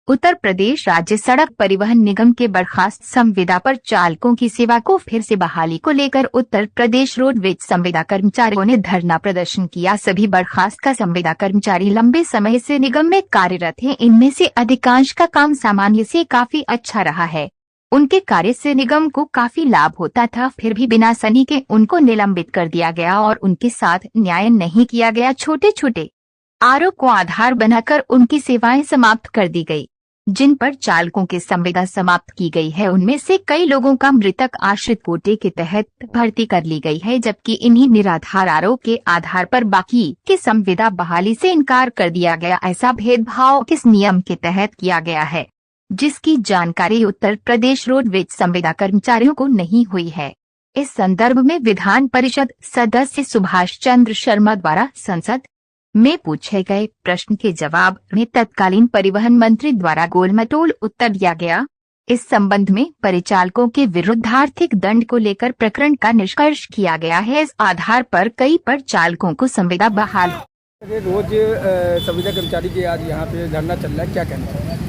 उत्तर प्रदेश राज्य सड़क परिवहन निगम के बर्खास्त संविदा पर चालकों की सेवा को फिर से बहाली को लेकर उत्तर प्रदेश रोडवेज संविदा कर्मचारियों ने धरना प्रदर्शन किया। सभी बर्खास्त का संविदा कर्मचारी लंबे समय से निगम में कार्यरत हैं। इनमें से अधिकांश का काम सामान्य से काफी अच्छा रहा है। उनके कार्य से निगम को काफी लाभ होता था, फिर भी बिना सनी के उनको निलंबित कर दिया गया और उनके साथ न्याय नहीं किया गया। छोटे छोटे आरोप को आधार बनाकर उनकी सेवाएं समाप्त कर दी गई। जिन पर चालकों की संविदा समाप्त की गई है उनमें से कई लोगों का मृतक आश्रित कोटे के तहत भर्ती कर ली गई है, जबकि इन्हीं निराधार आरोप के आधार पर बाकी की संविदा बहाली से इनकार कर दिया गया। ऐसा भेदभाव किस नियम के तहत किया गया है, जिसकी जानकारी उत्तर प्रदेश रोडवेज संविदा कर्मचारियों को नहीं हुई है। इस संदर्भ में विधान परिषद सदस्य सुभाष चंद्र शर्मा द्वारा संसद में पूछे गए प्रश्न के जवाब में तत्कालीन परिवहन मंत्री द्वारा गोलमटोल उत्तर दिया गया। इस संबंध में परिचालकों के विरुद्ध आर्थिक दंड को लेकर प्रकरण का निष्कर्ष किया गया है। इस आधार पर कई चालकों को संविदा बहाल। रोज संविदा कर्मचारी के आज यहाँ पे धरना चल रहा है, क्या कहना है?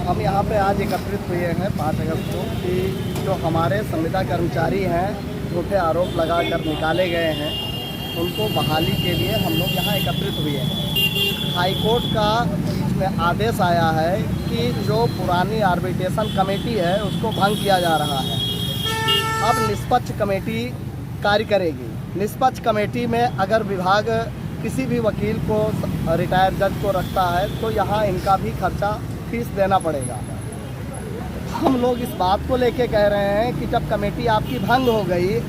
हम यहाँ पे आज एकत्रित हुए हैं 5 अगस्त को कि जो हमारे संविदा कर्मचारी हैं झूठे आरोप लगाकर निकाले गए हैं, उनको बहाली के लिए हम लोग यहाँ एकत्रित हुए हैं। हाईकोर्ट का बीच में आदेश आया है कि जो पुरानी आर्बिट्रेशन कमेटी है उसको भंग किया जा रहा है। अब निष्पक्ष कमेटी कार्य करेगी। निष्पक्ष कमेटी में अगर विभाग किसी भी वकील को, रिटायर्ड जज को रखता है तो यहाँ इनका भी खर्चा फीस देना पड़ेगा। हम लोग इस बात को लेके कह रहे हैं कि जब कमेटी आपकी भंग हो गई,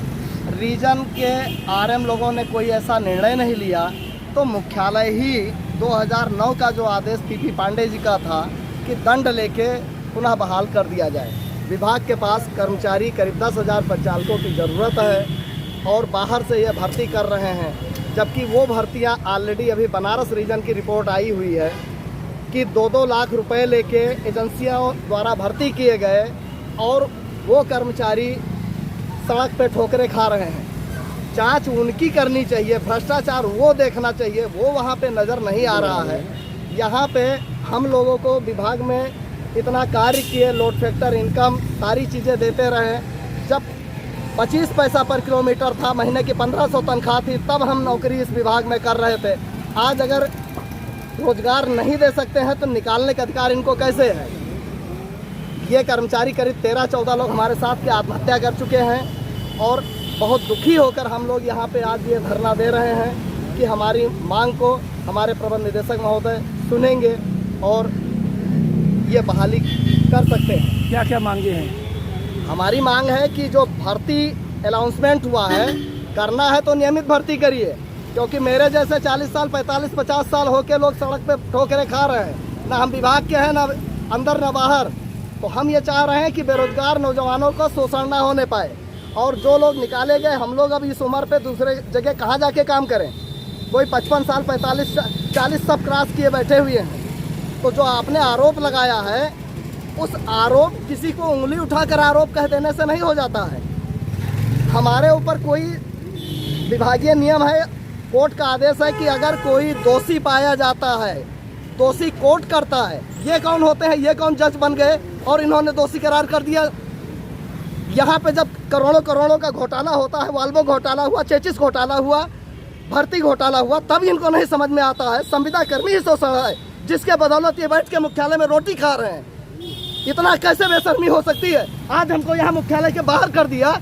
रीजन के आरएम लोगों ने कोई ऐसा निर्णय नहीं लिया, तो मुख्यालय ही 2009 का जो आदेश पीपी पांडे जी का था कि दंड लेके पुनः बहाल कर दिया जाए। विभाग के पास कर्मचारी करीब 10,000 परिचालकों की ज़रूरत है और बाहर से ये भर्ती कर रहे हैं, जबकि वो भर्तियां ऑलरेडी अभी बनारस रीजन की रिपोर्ट आई हुई है कि 2-2 लाख रुपए लेके एजेंसियों द्वारा भर्ती किए गए और वो कर्मचारी सड़क पे ठोकरे खा रहे हैं। जांच उनकी करनी चाहिए, भ्रष्टाचार वो देखना चाहिए, वो वहाँ पे नज़र नहीं आ रहा है। यहाँ पे हम लोगों को विभाग में इतना कार्य किए, लोड फैक्टर, इनकम, सारी चीज़ें देते रहे। जब 25 पैसा पर किलोमीटर था, महीने की 1500 तनख्वाह थी, तब हम नौकरी इस विभाग में कर रहे थे। आज अगर रोजगार नहीं दे सकते हैं तो निकालने का अधिकार इनको कैसे है? ये कर्मचारी करीब 13-14 लोग हमारे साथ के आत्महत्या कर चुके हैं और बहुत दुखी होकर हम लोग यहाँ पे आज ये धरना दे रहे हैं कि हमारी मांग को हमारे प्रबंध निदेशक महोदय सुनेंगे और ये बहाली कर सकते हैं। क्या क्या मांगे हैं? हमारी मांग है कि जो भर्ती अनाउंसमेंट हुआ है, करना है तो नियमित भर्ती करिए, क्योंकि मेरे जैसे 40 साल 45-50 साल होके लोग सड़क पे ठोकरे खा रहे हैं। ना हम विभाग के हैं, ना अंदर ना बाहर। तो हम ये चाह रहे हैं कि बेरोजगार नौजवानों को शोषण ना होने पाए, और जो लोग निकाले गए, हम लोग अब इस उम्र पे दूसरे जगह कहाँ जाके काम करें? कोई 55 साल 45-40 सब क्रॉस किए बैठे हुए हैं। तो जो आपने आरोप लगाया है, उस आरोप किसी को उंगली उठाकर आरोप कह देने से नहीं हो जाता है। हमारे ऊपर कोई विभागीय नियम है, कोर्ट का आदेश है कि अगर कोई दोषी पाया जाता है, दोषी कोर्ट करता है। ये कौन होते हैं? ये कौन जज बन गए और इन्होंने दोषी करार कर दिया? यहाँ पे जब करोड़ों का घोटाला होता है, वाल्वो घोटाला हुआ, चेचिस घोटाला हुआ, भर्ती घोटाला हुआ, तब इनको नहीं समझ में आता है संविदा कर्मी ही शोषण है, जिसके बदौलत ये बैठ के मुख्यालय में रोटी खा रहे हैं। इतना कैसे बेशर्मी हो सकती है? आज हमको यहाँ मुख्यालय के बाहर कर दिया।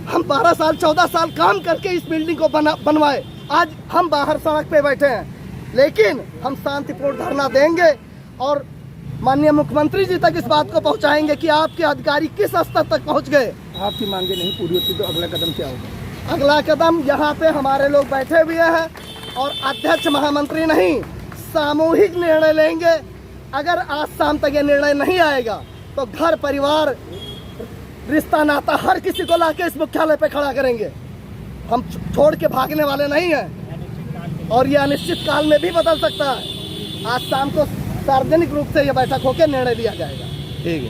हम 12 साल 14 साल काम करके इस बिल्डिंग को बनवाए, आज हम बाहर सड़क पे बैठे हैं। लेकिन हम शांतिपूर्ण धरना देंगे और माननीय मुख्यमंत्री जी तक इस बात को पहुंचाएंगे कि आपके अधिकारी किस स्तर तक पहुंच गए। आपकी मांगे नहीं पूरी होती तो अगला कदम क्या होगा? अगला कदम यहाँ पे हमारे लोग बैठे हुए हैं और अध्यक्ष महामंत्री नहीं, सामूहिक निर्णय लेंगे। अगर आज शाम तक ये निर्णय नहीं आएगा तो घर परिवार, रिश्ता नाता, हर किसी को लाके इस मुख्यालय पे खड़ा करेंगे। हम छोड़ के भागने वाले नहीं हैं और ये अनिश्चित काल में भी बदल सकता है। आज शाम को सार्वजनिक रूप से यह बैठक होकर निर्णय लिया जाएगा। ठीक है।